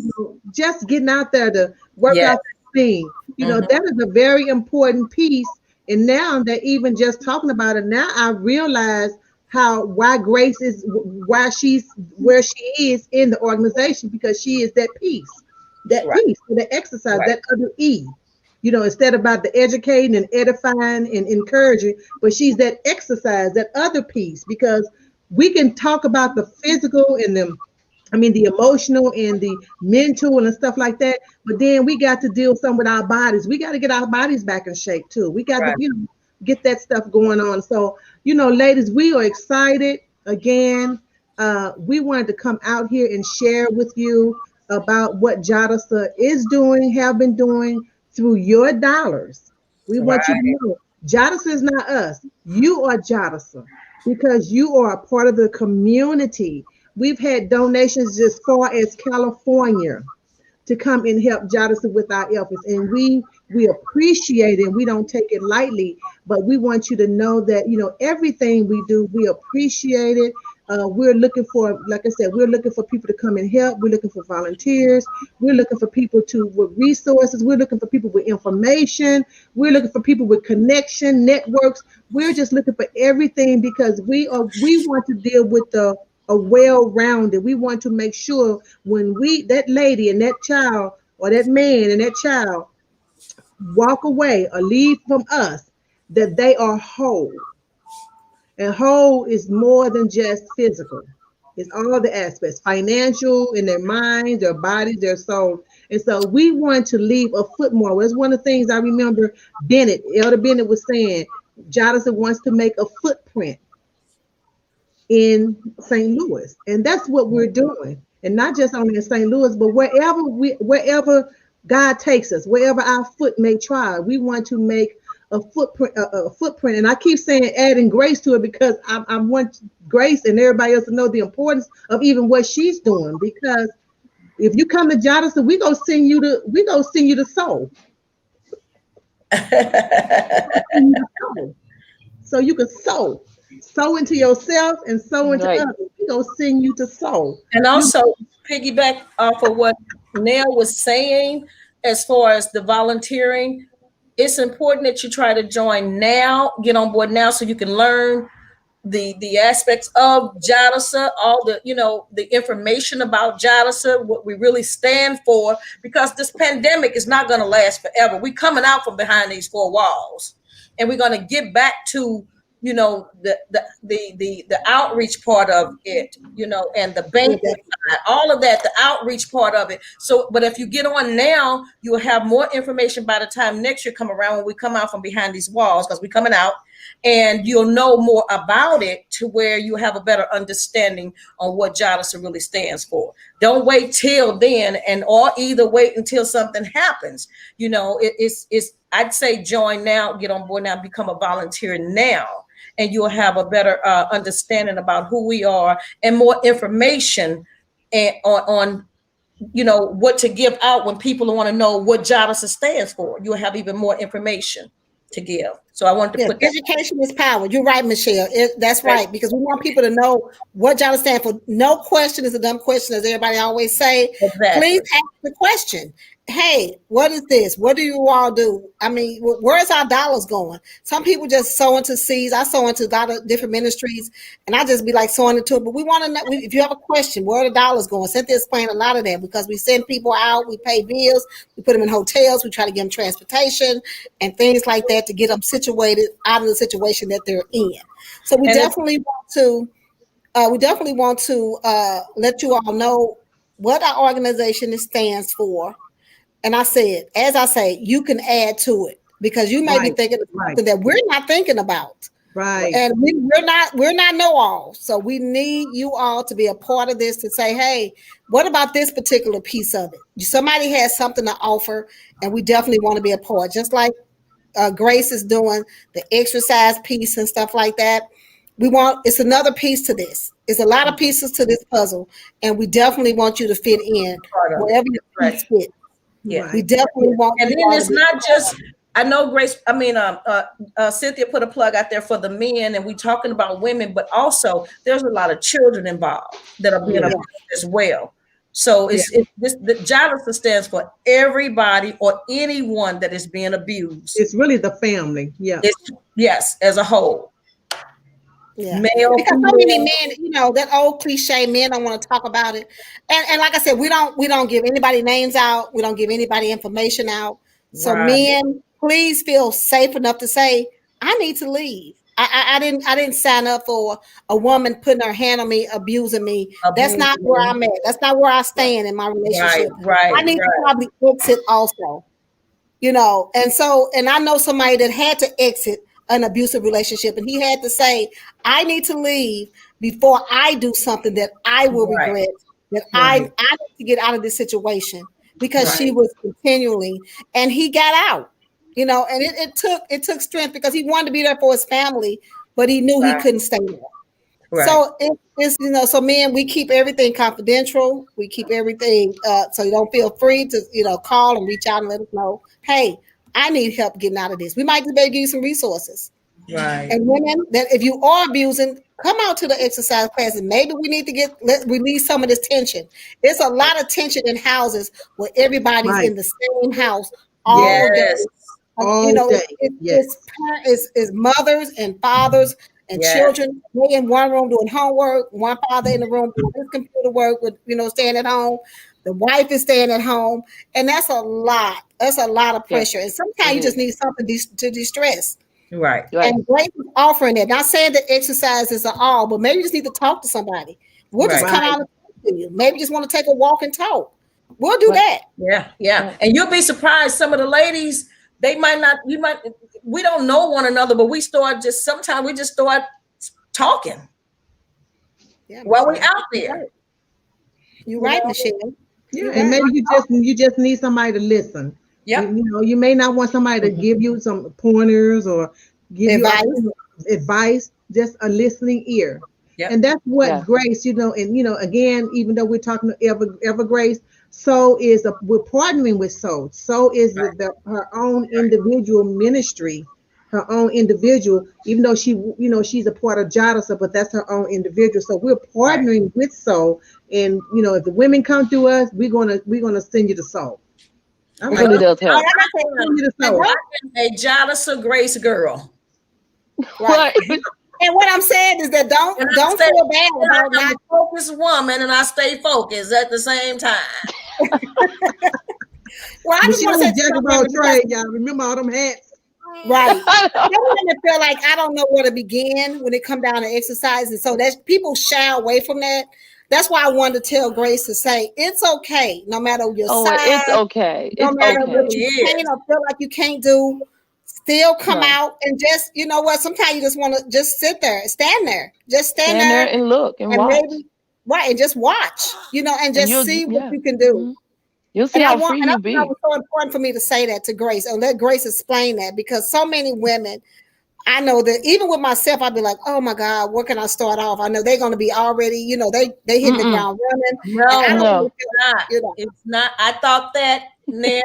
just getting out there to work Yes. out that thing, Mhm. that is a very important piece. And now that even just talking about it, now I realize why Grace is, why she's where she is in the organization, because she is that piece, Right. the exercise, Right. that other E. Instead about the educating and edifying and encouraging, but she's that exercise, that other piece, because we can talk about the physical and the emotional and the mental and stuff like that, but then we got to deal some with our bodies. We got to get our bodies back in shape too. We got Right. to, get that stuff going on. So, ladies, we are excited again. We wanted to come out here and share with you about what JADASA is doing, have been doing through your dollars. We want you to Right. know JADASA is not us. You are JADASA because you are a part of the community. We've had donations as far as California to come and help JADASA with our efforts. And we appreciate it. We don't take it lightly, but we want you to know that, everything we do, we appreciate it. We're looking for, like I said, we're looking for people to come and help. We're looking for volunteers. We're looking for people with resources. We're looking for people with information. We're looking for people with connection, networks. We're just looking for everything because we want to deal with a well-rounded. We want to make sure when that lady and that child or that man and that child walk away or leave from us, that they are whole. And whole is more than just physical. It's all the aspects, financial, in their minds, their bodies, their soul. And so we want to leave a footmark. That's one of the things I remember Elder Bennett was saying. JADASA wants to make a footprint in St. Louis. And that's what we're doing. And not just only in St. Louis, but wherever God takes us, wherever our foot may try, we want to make a footprint. And I keep saying adding Grace to it because I want Grace and everybody else to know the importance of even what she's doing. Because if you come to JADASA, we gonna send you the soul. So you can sow into yourself and sow into others. We're going to send you to sow. And also piggyback off of what Nell was saying, as far as the volunteering, it's important that you try to join now, get on board now so you can learn the aspects of JADASA, all the, the information about JADASA, what we really stand for, because this pandemic is not going to last forever. We're coming out from behind these four walls, and we're going to get back to the outreach part of it, and the banquet side, all of that, the outreach part of it. So, but if you get on now, you'll have more information by the time next year come around when we come out from behind these walls, because we're coming out, and you'll know more about it to where you have a better understanding on what JADASA really stands for. Don't wait till then, or either wait until something happens. I'd say join now, get on board now, become a volunteer now, and you'll have a better understanding about who we are and more information on what to give out when people want to know what JADASA stands for. You'll have even more information to give. So I wanted to put that. Education is power. You're right, Michelle. That's right, because we want people to know what JADASA stands for. No question is a dumb question, as everybody always say. Exactly. Please ask the question. Hey, what is this? What do you all do? I mean, where's our dollars going? Some people just sow into seeds. I sow into a lot of different ministries, and I just be like sowing into it. But we want to know, if you have a question, where are the dollars going? Cynthia explained a lot of that, because we send people out, we pay bills, we put them in hotels, we try to give them transportation and things like that to get them situated out of the situation that they're in. So we definitely want to let you all know what our organization stands for. And as I say, you can add to it, because you may be thinking of something that we're not thinking about. Right. And we're not know-all. So we need you all to be a part of this, to say, hey, what about this particular piece of it? Somebody has something to offer, and we definitely want to be a part. Just like Grace is doing the exercise piece and stuff like that. It's another piece to this. It's a lot of pieces to this puzzle, and we definitely want you to fit in wherever your piece fits. Yeah, we definitely want. And then it's not just. I know Grace. I mean, Cynthia put a plug out there for the men, and we talking about women, but also there's a lot of children involved that are being abused as well. So the JADASA stands for everybody or anyone that is being abused. It's really the family. Yeah. Yes, as a whole. Yeah. Male, because so many men, that old cliche, men don't want to talk about it. And like I said, we don't give anybody names out. We don't give anybody information out. So men, please feel safe enough to say, I need to leave. I didn't sign up for a woman putting her hand on me, abusing me. That's not where I'm at. That's not where I stand in my relationship. Right. I need to probably exit also. And I know somebody that had to exit an abusive relationship, and he had to say, I need to leave before I do something that I will Right. regret, that I Right. need to get out of this situation, because she Right. was continually, and he got out, and it took strength, because he wanted to be there for his family, but he knew he Right. couldn't stay there. Right. So it's so men, we keep everything confidential. We keep everything so you don't feel free to call and reach out and let us know. Hey, I need help getting out of this. We might just be able to give you some resources. Right. And women, that if you are abusing, come out to the exercise classes. Maybe we need to release some of this tension. There's a lot of tension in houses where everybody's Right. in the same house Yes. all day. Yes. All day. Yes. It's mothers and fathers and Yes. children. They in one room doing homework. One father in the room doing his computer work with staying at home. The wife is staying at home, and that's a lot. That's a lot of Yes, pressure. And sometimes it you just is. need something to distress. Right. Right. And Grace is offering it. Not saying that exercises are all, but maybe you just need to talk to somebody. We'll just Right. come Right. out and talk to you. Maybe you just want to take a walk and talk. We'll do Right. that. Yeah. Yeah. Right. And you'll be surprised. Some of the ladies, they might not. We don't know one another, but sometimes we just start talking Yeah, while we Michelle. out there. You're You right, know. Michelle. Yeah, You're and right. maybe you just need somebody to listen. Yep. You may not want somebody to give you some pointers or give you Advice. advice, just a listening ear. Yep. And that's what Yeah. Grace, and again, even though we're talking to Ever Grace, we're partnering with Soul. Soul is Right. her own individual ministry, her own individual, even though she's a part of JADASA, but that's her own individual. So we're Right. partnering with Soul, and if the women come through us, we're gonna send you to Soul. All We're right, gonna let's need those Oh, help. like I said, send you to and Soul. don't, A JADASA Grace girl. right. Right. And what I'm saying is that And I don't say feel bad about I'm not. a focused woman and I stay focused at the same time. Well, I just want Michelle to say is to jack some of all women, because trades, y'all. Remember all them hats? right, I some know. women feel like I don't know where to begin when it come down to exercise, and so that's people shy away from that. That's why I wanted to tell Grace to say it's okay, no matter your Oh, it's size, okay. no It's It matter what okay. really you is. can't or feel like you can't do. Still come No. out and just, you know what? Sometimes you just want to just sit there, stand there, just stand Stand there there, and look and and watch. maybe right, and just watch, and And just see what yeah. you can do. Mhm. You'll see how free And I you think that be. was so important for me to say that to Grace and let Grace explain that, because so many women, I know that even with myself, I'd be like, oh my God, where can I start off? I know they're going to be already, they hitting the Mm-mm. ground running, and I No, don't No. want to not. feel, It's not. I thought that now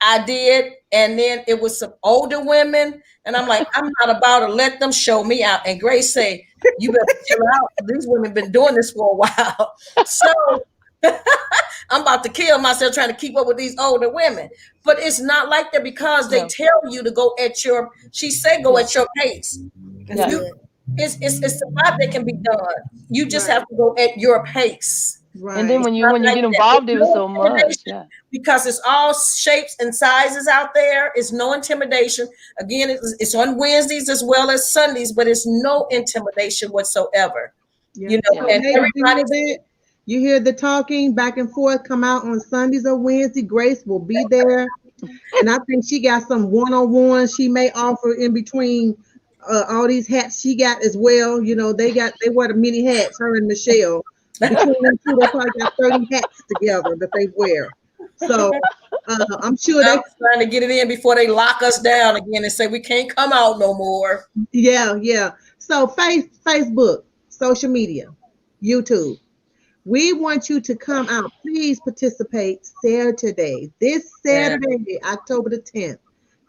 I did. And then it was some older women. And I'm like, I'm not about to let them show me out. And Grace say, you better chill out. These women been doing this for a while. So I'm about to kill myself trying to keep up with these older women. But it's not like that, because they No. tell you to go at she said go Yeah. at your pace. that's Yeah. You good. it's a lot that can be done. You just Right, have to go at your pace. And then right. when you Not when you like get that. It's involved, it was no so much. intimidation, Yeah. because it's all shapes and sizes out there. It's no intimidation. Again, it's on Wednesdays as well as Sundays, but it's no intimidation whatsoever. Yeah. You know, Yeah. So, and ladies, you hear everybody's that? You hear the talking back and forth. Come out on Sundays or Wednesday. Grace will be there, and I think she got some one-on-one she may offer in between all these hats she got as well. They wear the mini hats. Her and Michelle, between them two, they probably got 30 hats together that they wear. So I'm sure I'm they, trying to get it in before they lock us down again and say we can't come out no more. yeah, yeah. So Facebook, social media, YouTube. We want you to come out. Please participate Saturday, this Yeah. Saturday, October the 10th,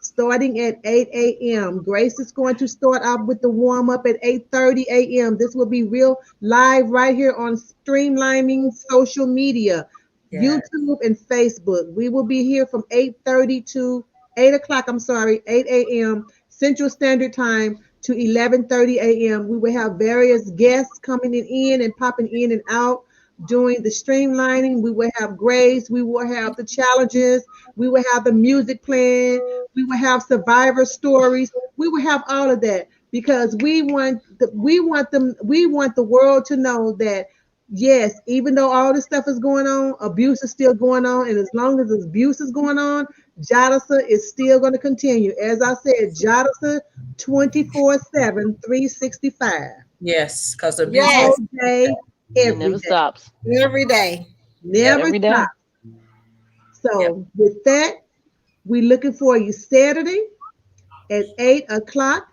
starting at 8 a.m. Grace is going to start off with the warm up at 8:30 a.m. This will be real live right here on Streamlining Social Media, Yeah. YouTube and Facebook. We will be here from 8:30 to 8 o'clock. I'm sorry, 8 a.m. Central Standard Time to 11:30 a.m. We will have various guests coming in and popping in and out doing the streamlining. We will have grades. We will have the challenges. We will have the music playing. We will have survivor stories. We will have all of that because we want the world to know that yes, even though all this stuff is going on, abuse is still going on, and as long as abuse is going on, JADASA is still going to continue. As I said, JADASA 24/7, 365. Yes, because the abuse Yes, All day, It every never day. stops. every day. Never Every day. stop. Yep. So with that, we're looking for you Saturday at 8 o'clock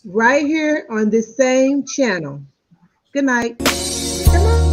right here on this same channel. Good night. Come on.